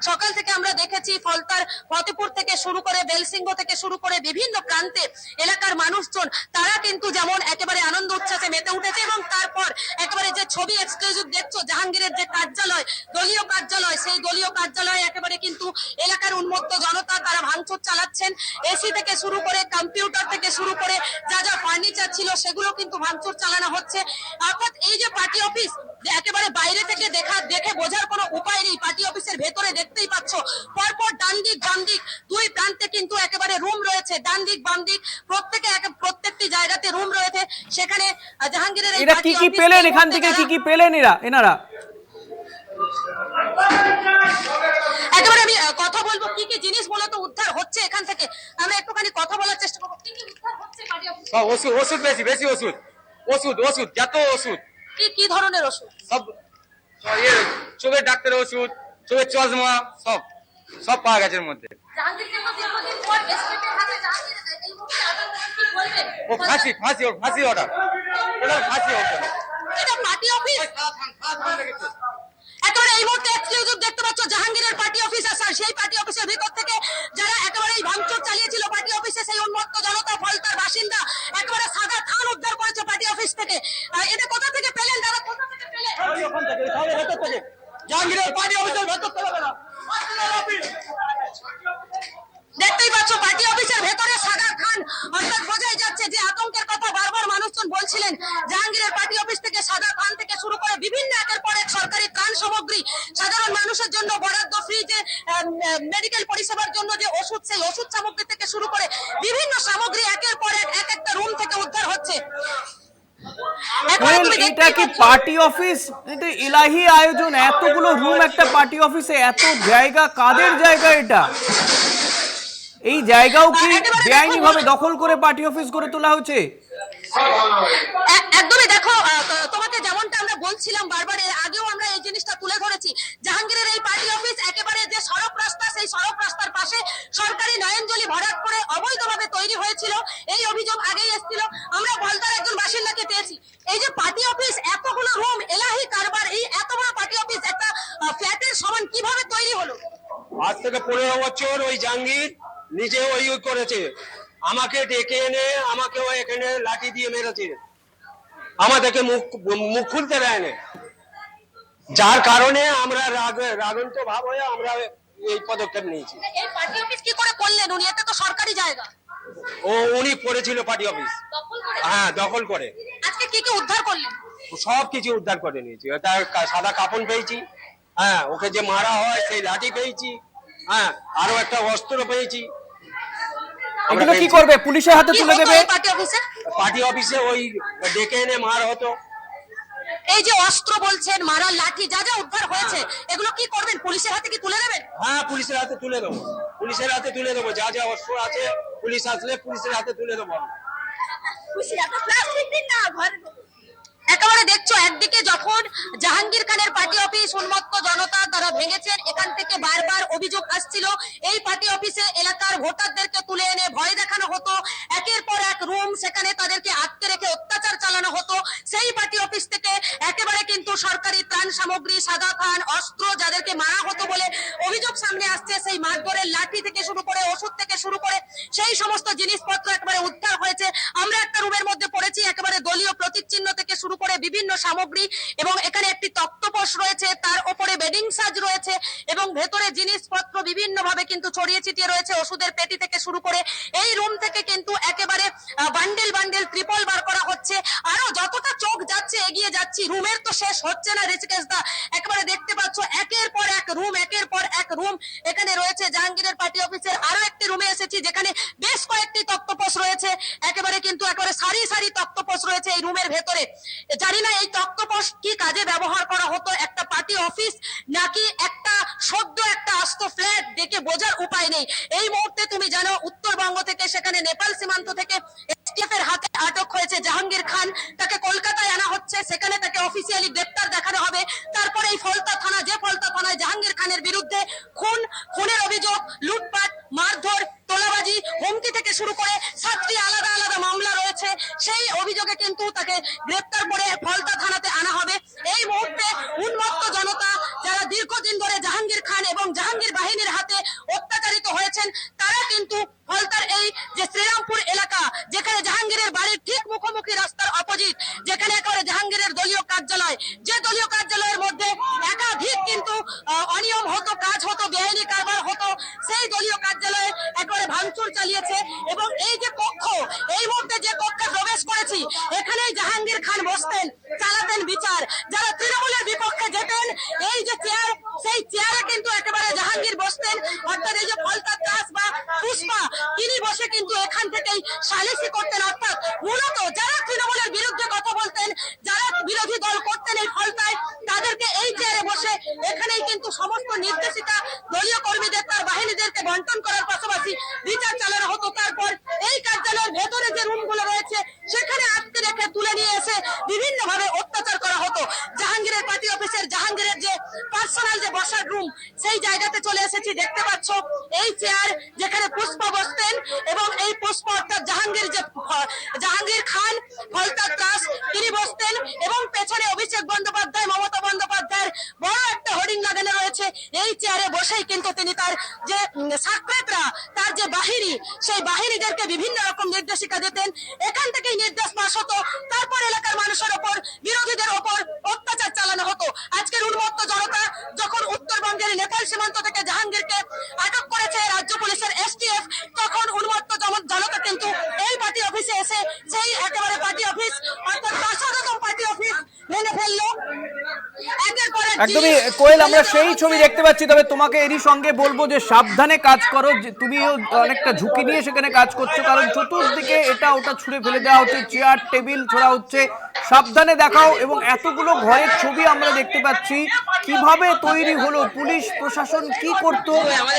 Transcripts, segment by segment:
সকাল থেকে আমরা দেখেছি ফলতার ফতেপুর থেকে শুরু করে বেলসিংহ থেকে শুরু করে বিভিন্ন প্রান্তে এলাকার মানুষজন তারা কিন্তু যেমন একেবারে আনন্দ উচ্ছ্বাসে মেতে উঠেছে এবং তারপর একেবারে যে ছবি এক্সক্লুসিভ দেখছো জাহাঙ্গীরের যে কার্যালয় দলীয় কার্যালয় সেই দলীয় কার্যালয়ে একেবারে কিন্তু এলাকার উন্মত্ত জনতা তারা ভাঙচুর চালাচ্ছেন। এসি থেকে শুরু করে কম্পিউটার থেকে শুরু করে যা যা ফার্নিচার ছিল সেগুলো কিন্তু ভাঙচুর চালানো হচ্ছে। অর্থাৎ এই যে পার্টি অফিস একেবারে বাইরে থেকে দেখে বোঝার কোনো উপায় নেই, পার্টি অফিসের ভেতরে দেখতেই পাচ্ছ পরপর ডান দিক বাম দিক দুই প্রান্তে কিন্তু একেবারে রুম রয়েছে, ডান দিক বাম দিক প্রত্যেকটি জায়গাতে রুম রয়েছে। সেখানে জাহাঙ্গীরের এরা কি পেলেন এখান থেকে, কি পেলেন এনারা? একেবারে আমি কথা বলবো কি কি জিনিস মূলত উদ্ধার হচ্ছে এখান থেকে, আমরা একটুখানি কথা বলার চেষ্টা করবো। কি কি উদ্ধার হচ্ছে পার্টি অফিস? ওষুধ বেশি ওষুধ যত ওষুধ। কি ধরনের ওষুধ? সব চোখের ডাক্তারের ওষুধ, চোখের চশমা সব পাওয়া গেছে এর মধ্যে। ও ফাঁসি অর্ডার এটা পার্টি অফিস। একেবারে এই মুহূর্তে এক্সক্লুসিভ দেখতে পাচ্ছ জাহাঙ্গীরের পার্টি অফিস স্যার, সেই পার্টি অফিসের ভিতর থেকে যারা একেবারে এই ভাঙচুর চালিয়েছিল পার্টি অফিসে সেই উন্মত্ত জনতা ফলতার বাসিন্দা একেবারে সাদা থান উদ্ধার করেছে পার্টি অফিস থেকে। এটা কোথা থেকে পেলেন দাদা, কোথা থেকে পেলেন? জাহাঙ্গীরের পার্টি অফিসের ভেতর থেকে পেলাম। দেখতেই পাচ্ছ পার্টি অফিসের ভেতরে সাদা খান, অর্থাৎ বোঝাই যাচ্ছে যে আতঙ্কের কথা বারবার মানুষজন বলছিলেন। জাহাঙ্গীরের পার্টি অফিস থেকে সাদা খান থেকে শুরু করে বিভিন্ন একের পর এক সরকারি ত্রাণ সামগ্রী, সাধারণ মানুষের জন্য বরাদ্দ ফ্রি যে মেডিকেল পরিষেবার জন্য যে ওষুধ, সেই ওষুধ সামগ্রী থেকে শুরু করে বিভিন্ন সামগ্রী একের পর এক একটা রুম থেকে উদ্ধার হচ্ছে। এটা কি পার্টি অফিস? এটা ইলাহি আয়োজন, এতগুলো রুম একটা পার্টি অফিসে, এত জায়গা, কাদের জায়গা এটা? এই জায়গাও কি বেআইনি ভাবে দখল করে পার্টি অফিস করে তোলা হচ্ছে? একদমই দেখো, তোমাকে যেমনটা আমরা বলছিলাম বারবার, এর আগেও আমরা এই জিনিসটা তুলে ধরেছি। জাহাঙ্গীরের এই পার্টি অফিস একেবারে যে সড়ক রাস্তা, সেই সড়ক রাস্তার পাশে সরকারি নয়নজলি ভরাট করে অবৈধভাবে তৈরি হয়েছিল, এই অভিযোগ আগেই এসেছিল। আমরা ফলতার একজন বাসিন্দাকে পেয়েছি। এই যে পার্টি অফিস, এতগুলো রুম, এলাহি কারবার, এই এত বড় পার্টি অফিস একটা ফ্ল্যাটের সমান কিভাবে তৈরি হলো? আজ থেকে 15 বছর ওই জাহাঙ্গীর নিজে ওই করেছে, আমাকে ডেকে এনে আমাকেও এখানে লাঠি দিয়ে মেরেছে, আমাদেরকে মুখ খুলতে দেয়নি, যার কারণে আমরা রাগান্ত ভাব হয়ে আমরা এই পদক্ষেপ নিয়েছি। এই পার্টি অফিস কি করে করলেন উনি? এটা তো সরকারি জায়গা। উনি করেছিল পার্টি অফিস, হ্যাঁ দখল করে। আজকে কি কি উদ্ধার করলেন? সব কিছু উদ্ধার করে নিয়েছি। তার সাদা কাপড় পেয়েছি, হ্যাঁ ওকে যে মারা হয় সেই লাঠি পেয়েছি, হ্যাঁ আরো একটা অস্ত্র পেয়েছি। এগুলো কি করবে? পুলিশের হাতে তুলে দেবে? পার্টি অফিসে ওই ডেকে এনে মার হতো। এই যে অস্ত্র বলছেন, মারার লাঠি, যা যা উদ্ধার হয়েছে, এগুলো কি করবেন? পুলিশের হাতে কি তুলে দেবেন? হ্যাঁ পুলিশের হাতে তুলে দেবো, পুলিশের হাতে তুলে দেবো। যা যা অস্ত্র আছে পুলিশ আসলে পুলিশের হাতে তুলে দেবো। একেবারে দেখছো একদিকে যখন জাহাঙ্গীর খানের পার্টি অফিস উন্মত্ত জনতা তারা ভেঙেছেন, এখান থেকে বারবার অভিযোগ আসছিল এই পার্টি অফিসে এলাকার ভোটারদেরকে তুলে এনে ভয় দেখানো হতো, একের পর এক রুম সেখানে তাদেরকে আটকে রেখে অত্যাচার চালানো হতো। সেই পার্টি অফিস থেকে একেবারে কিন্তু সরকারি ত্রাণ সামগ্রী, সাদা খান, অস্ত্র, যাদেরকে মারা হতো বলে অভিযোগ সামনে আসছে, সেই মারধরের লাঠি থেকে শুরু করে ওষুধ থেকে শুরু করে সেই সমস্ত জিনিসপত্র একেবারে উদ্ধার হয়েছে। আমরা একটা রুমের মধ্যে পড়েছি, একেবারে দলীয় প্রতীক চিহ্ন থেকে শুরু করে বিভিন্ন সামগ্রী, এবং এখানে একটি তক্তপোষ রয়েছে, তার উপরে বেডিং সাজ রয়েছে, এবং ভেতরে জিনিসপত্র বিভিন্ন ভাবে কিন্তু ছড়িয়ে ছিটিয়ে রয়েছে, ওষুধের পেটি থেকে শুরু করে। এই রুম থেকে কিন্তু একেবারে বান্ডেল বান্ডেল ত্রিপল বার করা হচ্ছে। আরো যতটা চোখ যাচ্ছে এগিয়ে যাচ্ছি, রুমের তো শেষ হচ্ছে না ঋষিকেশ দা। একেবারে দেখতে পাচ্ছ একের পর এক রুম, একের পর এক রুম এখানে রয়েছে। জাহাঙ্গীরের পার্টি অফিসের আরো একটি রুমে এসেছি, যেখানে বেশ কয়েকটি তক্তপোষ রয়েছে, একেবারে কিন্তু একেবারে সারি সারি তক্তপোষ রয়েছে এই রুমের ভেতরে। জানি না এই তক্তপোষ কি কাজে ব্যবহার করা হতো, একটা পার্টি অফিস নাকি একটা সদ্য একটা আস্ত ফ্ল্যাট, দেখে বোঝার উপায় নেই। এই মুহূর্তে তুমি জানো উত্তরবঙ্গ থেকে, সেখানে নেপাল সীমান্ত থেকে এসটিএফ এর হাতে আটক হয়েছে জাহাঙ্গীর খান, তাকে কলকাতায় আনা হচ্ছে, সেখানে তাকে অফিসিয়ালি গ্রেপ্তার দেখানো হবে। তারপরে এই ফলতা থানা, যে ফলতা থানায় জাহাঙ্গীর খানের বিরুদ্ধে খুনের অভিযোগ, লুটপাট, মারধর, তোলাবাজি, হুমকি থেকে শুরু করে 7টি আলাদা আলাদা মামলা রয়েছে, সেই অভিযোগে কিন্তু তাকে গ্রেপ্তার করে ফলতা থানাতে আনা হবে। এই মুহূর্তে উন্মত্ত জনতা যারা দীর্ঘদিন ধরে জাহাঙ্গীর খান এবং জাহাঙ্গীর থেকেই সালিসি করতেন, অর্থাৎ মূলত যারা তৃণমূলের বিরুদ্ধে কথা বলতেন, যারা বিরোধী দল করতেন এই ফলতায়, তাদেরকে এই চেয়ারে বসে এখানেই কিন্তু সমস্ত নির্দেশিকা দলীয় কর্মীদের তার বাহিনীদেরকে বন্টন করার পাশাপাশি বিচার চালানো হতো। তারপর এই কার্যালয়ের ভেতরে যে রুমগুলো রয়েছে সেখানে আটকে রেখে তুলে নিয়ে এসে বিভিন্ন ভাবে অত্যাচার করা হতো। জাহাঙ্গীরের পার্টি অফিসের জাহাঙ্গীরের যে পার্সোনাল যে বসার রুম, সেই জায়গাতে চলে এসেছি। দেখতে পাচ্ছ এই চেয়ার যেখানে পুষ্পা বসতেন, এবং এই পুষ্পা অর্থাৎ জাহাঙ্গীর খান ফলতার দাস তিনি বসতেন, এবং পেছনে অভিষেক বন্দ্যোপাধ্যায়, মমতা বন্দ্যোপাধ্যায়ের বড় একটা হোর্ডিং লাগানো রয়েছে। এই চেয়ারে বসেই কিন্তু তিনি তার যে সাকরেতরা, তার যে বাহিনী, সেই বাহিনীদেরকে বিভিন্ন রকম নির্দেশিকা দিতেন। এখান থেকেই নির্দেশ পাস হতো, তারপর এলাকার মানুষের ওপর, বিরোধীদের ওপর অত্যাচার চালানো হতো। আজকের উন্মত্ত জনতা যখন উত্তরবঙ্গের নেপাল সীমান্ত থেকে জাহাঙ্গীরকে আটক করেছে রাজ্য পুলিশের STF, তখন উন্মত্ত জনতা কিন্তু এই পার্টি অফিসে এসে সেই একেবারে পার্টি অফিস অর্থাৎ শাসনাতম পার্টি অফিস ভেঙে ফেললো। একদমই কোয়েল, আমরা সেই ছবি দেখতে পাচ্ছি। তবে তোমাকে এরই সঙ্গে বলবো যে সাবধানে কাজ করো, যে তুমিও অনেকটা ঝুঁকি নিয়ে সেখানে কাজ করছো, কারণ চতুর্দিকে এটা ওটা ছুঁড়ে ফেলে দেওয়া হচ্ছে, চেয়ার টেবিল ছোড়া হচ্ছে। সাবধানে দেখাও। এবং এতগুলো ঘরের ছবি আমরা দেখতে পাচ্ছি, কিভাবে তৈরি হলো, পুলিশ প্রশাসন কি করতো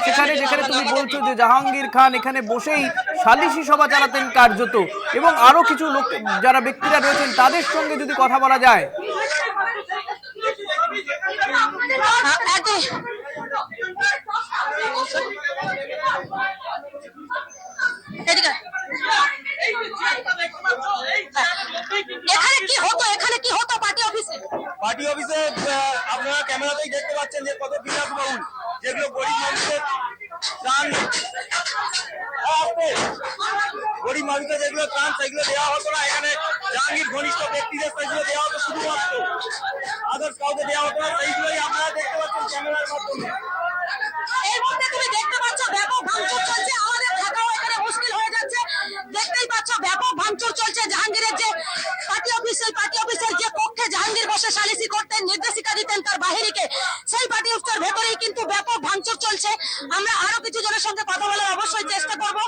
সেখানে, যেখানে তুমি বলছো যে জাহাঙ্গীর খান এখানে বসেই সালিশি সভা চালাতেন কার্যত, এবং আরো কিছু লোক যারা ব্যক্তিরা রয়েছেন তাদের সঙ্গে যদি কথা বলা যায়। পার্টি অফিসে আপনারা ক্যামেরাতেই দেখতে পাচ্ছেন যে কত বিলাসবহুল, যেগুলো গরিব মানুষের ত্রাণ, গরিব মানুষের যেগুলো ত্রাণ সেগুলো দেওয়া হতো না। এখানে জাহাঙ্গীর ঘনিষ্ঠ ব্যক্তিদের সেগুলো দেওয়া হতো, শুধুমাত্র আদার্স কাউকে দেওয়া হতো না। সেইগুলোই আপনারা দেখতে পাচ্ছেন ক্যামেরার মাধ্যমে। এর মধ্যে তুমি দেখতে পাচ্ছ ব্যাপক ভাঙচুর চলছে, আমাদের থাকাও এখানে মুশকিল হয়ে যাচ্ছে। দেখতেই পাচ্ছ ব্যাপক ভাঙচুর চলছে জাহাঙ্গীরের যে পার্টি অফিস, সেই পার্টি অফিসের যে কক্ষে জাহাঙ্গীর বসে সালিসি করতেন, নির্দেশিকা দিতেন তার বাহিনীকে, সেই পার্টি অফিসের ভেতরেই কিন্তু ব্যাপক ভাঙচুর চলছে। আমরা আরো কিছু জনের সঙ্গে কথা বলার অবশ্যই চেষ্টা করব।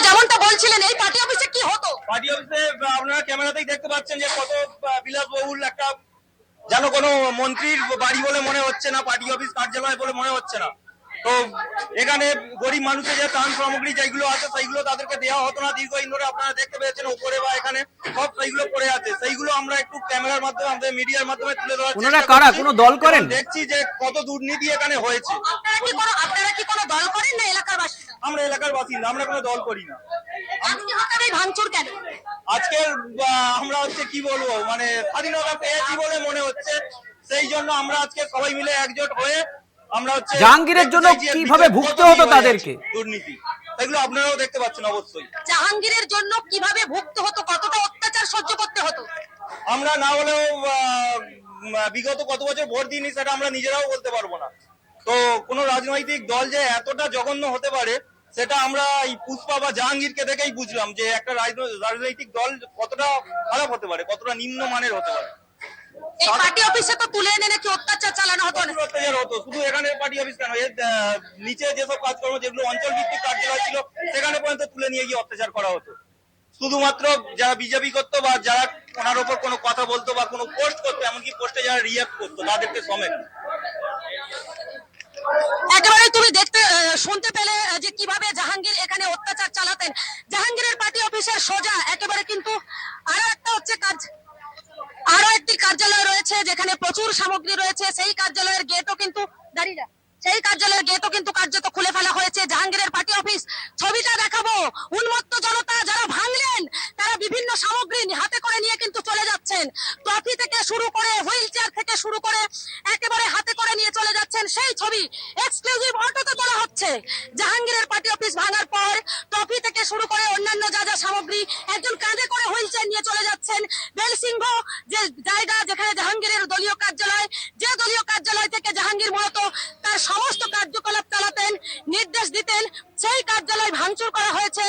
যেমনটা বলছিলেন, এই পার্টি অফিসে কি হতো? পার্টি অফিসে আপনারা ক্যামেরাতেই দেখতে পাচ্ছেন যে কত বিলাসবহুল একটা, যেন কোনো মন্ত্রীর বাড়ি বলে মনে হচ্ছে না, পার্টি অফিস কার্যালয় বলে মনে হচ্ছে না। তো এখানে গরিব মানুষের যে ত্রাণ সামগ্রী যেগুলো আছে সেইগুলো তাদেরকে দেওয়া হতো না দীর্ঘদিন ধরে। আপনারা দেখতে পেয়েছেন উপরে বা এখানে সব সেইগুলো পড়ে আছে, সেইগুলো আমরা একটু ক্যামেরার মাধ্যমে, আমাদের মিডিয়ার মাধ্যমে তুলে ধরার চেষ্টা করছি। কোনো দল করেন? দেখছি যে কত দুর্নীতি এখানে হয়েছে। আপনারা কি কোনো দল করেন না এলাকার বাসিন্দা? আমরা এলাকার বাসিন্দা, আমরা কোনো দল করি না। আজকে হঠাৎ এই ভাঙচুর কেন? আজকে আমরা হচ্ছে কি বলবো, মানে স্বাধীনতা পেয়েছি বলে মনে হচ্ছে, সেই জন্য আমরা আজকে সবাই মিলে একজোট হয়ে আমরা হচ্ছে জাহাঙ্গীরের জন্য কিভাবে ভুগতে হতো তাদেরকে, দুর্নীতি, এগুলো আপনারাও দেখতে পাচ্ছেন অবশ্যই। জাহাঙ্গীরের জন্য কিভাবে ভুগতে হতো, কতটা অত্যাচার সহ্য করতে হতো? আমরা না হলেও বিগত কত বছর ভোট দিইনি সেটা আমরা নিজেরাও বলতে পারবো না। তো কোন রাজনৈতিক দল যে এতটা জঘন্য হতে পারে সেটা আমরা এই পুষ্পা বা জাহাঙ্গীরকে দেখেই বুঝলাম, যে একটা রাজনৈতিক দল কতটা খারাপ হতে পারে, কতটা নিম্নমানের হতে পারে। এই পার্টি অফিসে তো তুলে এনে নাকি অত্যাচার চালানো হতো না? অত্যাচার হতো, শুধু এখানে পার্টি অফিস কেন, এর নিচে যেসব কাজকর্ম যেগুলো অঞ্চল ভিত্তিক কার্যালয় ছিল সেখানে পর্যন্ত তুলে নিয়ে গিয়ে অত্যাচার করা হতো। শুধুমাত্র যারা বিজেপি করতো বা যারা ওনার উপর কোনো কথা বলতো বা কোনো পোস্ট করতো, এমনকি পোস্টে যারা রিয়াক্ট করতো তাদেরকে সমেত। একেবারে তুমি শুনতে পেলে যে কিভাবে জাহাঙ্গীর এখানে অত্যাচার চালাতেন। জাহাঙ্গীরের পার্টি অফিসের সোজা একেবারে কিন্তু আরো একটি কার্যালয় রয়েছে যেখানে প্রচুর সামগ্রী রয়েছে। সেই কার্যালয়ের গেটও কিন্তু কার্যত খুলে ফেলা হয়েছে। জাহাঙ্গীরের পার্টি অফিস ছবিটা দেখাবো, উন্মত্ত জনতা যারা ভাঙলেন তারা বিভিন্ন সামগ্রী হাতে করে নিয়ে কিন্তু চলে যাচ্ছেন। ট্রফি থেকে শুরু করে, হুইল চেয়ার থেকে শুরু করে একেবারে হাতে করে নিয়ে চলে যাচ্ছেন। সেই ছবি এক্সক্লুসিভ অটোতে তোলা হচ্ছে। জাহাঙ্গীরের পার্টি অফিস ভাঙার পর ট্রফি থেকে শুরু করে অন্যান্য যা যা সামগ্রী একজন কাঁধে করে হুইল চেয়ার নিয়ে চলে যাচ্ছেন। বেলসিংহ যে জায়গা যেখানে জাহাঙ্গীরের দলীয় কার্যালয়, যে দলীয় কার্যালয় থেকে জাহাঙ্গীর মূলত তার সমস্ত কার্যকলাপ চালাতেন, নির্দেশ দিতেন, সেই কার্যালয় ভাঙচুর করা হয়েছে।